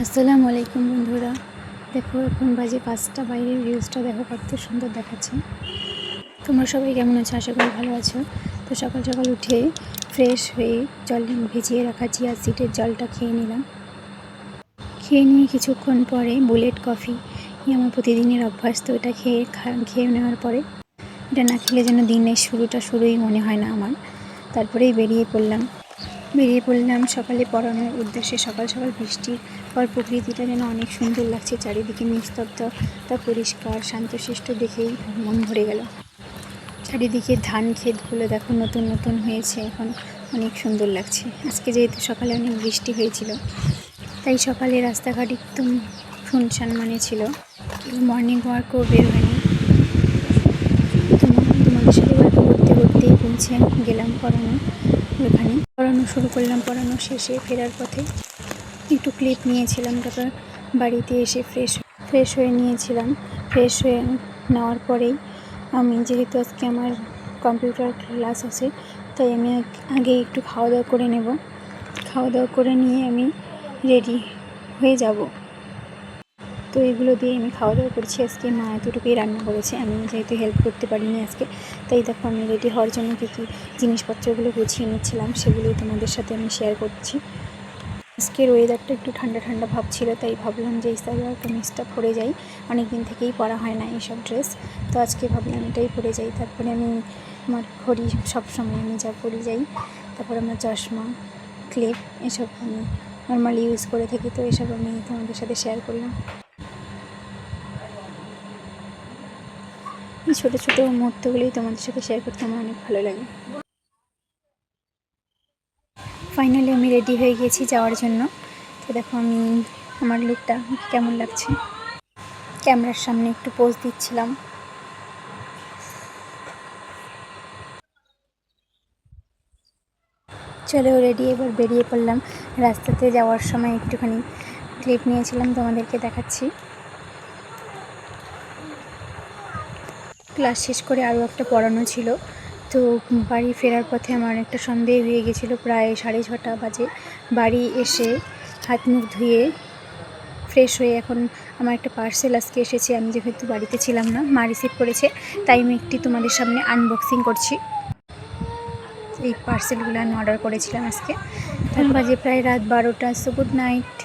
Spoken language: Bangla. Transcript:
আসসালামু আলাইকুম বন্ধুরা, দেখো এখন বাজে 5টা। বাইরের ভিউজটা দেখো কত সুন্দর দেখাচ্ছে। তোমরা সবাই কেমন আছো? আশা করি ভালো আছো। তো সকাল সকাল উঠে ফ্রেশ হয়ে জল ভিজিয়ে রাখা চিয়া সিডের জলটা খেয়ে নিলাম। খেয়ে নিয়ে কিছুক্ষণ পরে বুলেট কফি আমার প্রতিদিনের অভ্যাস। তো এটা খেয়ে নেওয়ার পরে এটা না খেলে যেন দিনের শুরুই মনে হয় না আমার। তারপরেই বেরিয়ে পড়লাম সকালে পড়ানোর উদ্দেশ্যে। সকাল সকাল বৃষ্টির পর প্রকৃতিটা যেন অনেক সুন্দর লাগছে, চারিদিকে নিস্তব্ধতা, পরিষ্কার শান্তশিষ্ট দেখেই মন ভরে গেল। চারিদিকে ধান ক্ষেতগুলো দেখো নতুন নতুন হয়েছে, এখন অনেক সুন্দর লাগছে। আজকে যেহেতু সকালে অনেক বৃষ্টি হয়েছিল, তাই সকালে রাস্তাঘাট একদম শুনশান ছিল, মর্নিং ওয়াকও বের হয়নি। তোমাদের সাথে গল্প করতে করতেই পৌঁছে গেলাম পড়ানো শুরু করলাম। পড়ানো শেষে ফেরার পথে একটু ক্লিপ নিয়েছিলাম, তারপর বাড়িতে এসে ফ্রেশ হয়ে নিয়েছিলাম। ফ্রেশ হয়ে নেওয়ার পরেই আমি, যেহেতু আজকে আমার কম্পিউটার ক্লাস আছে, তাই আমি আগে একটু খাওয়া দাওয়া করে নেব। খাওয়া দাওয়া করে নিয়ে আমি রেডি হয়ে যাব। তো এগুলো দিয়ে আমি খাওয়া দাওয়া করছি। আজকে মা এতটুকুই রান্না করেছে, আমি যেহেতু হেল্প করতে পারিনি আজকে, তাই দেখো আমি রেডি হওয়ার জন্য কী কী জিনিসপত্রগুলো গুছিয়ে নিচ্ছিলাম, সেগুলোই তোমাদের সাথে আমি শেয়ার করছি। আজকের ওয়েদারটা একটু ঠান্ডা ঠান্ডা ভাব ছিল, তাই ভাবলাম যে এই সালোয়ার কামিজটা পরে যাই। অনেক দিন থেকেই পরা হয় না এইসব ড্রেস, তো আজকে ভাবলাম এটাই পরে যাই। তারপরে আমি আমার ঘড়ি, সবসময় আমি যা পরে যাই, তারপর আমার চশমা, ক্লিপ, এসব আমি নর্মালি ইউজ করে থাকি। তো এসব আমি তোমাদের সাথে শেয়ার করলাম। এই ছোটো ছোটো মুহূর্তগুলোই তোমাদের সাথে শেয়ার করতে আমার অনেক ভালো লাগে। ফাইনালি আমি রেডি হয়ে গেছি যাওয়ার জন্য। তো দেখো আমি আমার লুকটা কেমন লাগছে, ক্যামেরার সামনে একটু পোজ দিচ্ছিলাম। চলো রেডি, এবার বেরিয়ে পড়লাম। রাস্তাতে যাওয়ার সময় একটুখানি ক্লিপ নিয়েছিলাম, তোমাদেরকে দেখাচ্ছি। ক্লাস শেষ করে আরও একটা পড়ানো ছিল, তো বাড়ি ফেরার পথে আমার একটা সন্দেহ হয়ে গেছিলো। প্রায় 6:30 বাজে। বাড়ি এসে হাত মুখ ধুয়ে ফ্রেশ হয়ে এখন আমার একটা পার্সেল আজকে এসেছে। আমি যেহেতু বাড়িতে ছিলাম না, মা রিসিভ করেছে, তাই আমি একটি তোমাদের সামনে আনবক্সিং করছি। এই পার্সেলগুলো আমি অর্ডার করেছিলাম আজকে। এখন বাজে প্রায় রাত 12টা। So good night.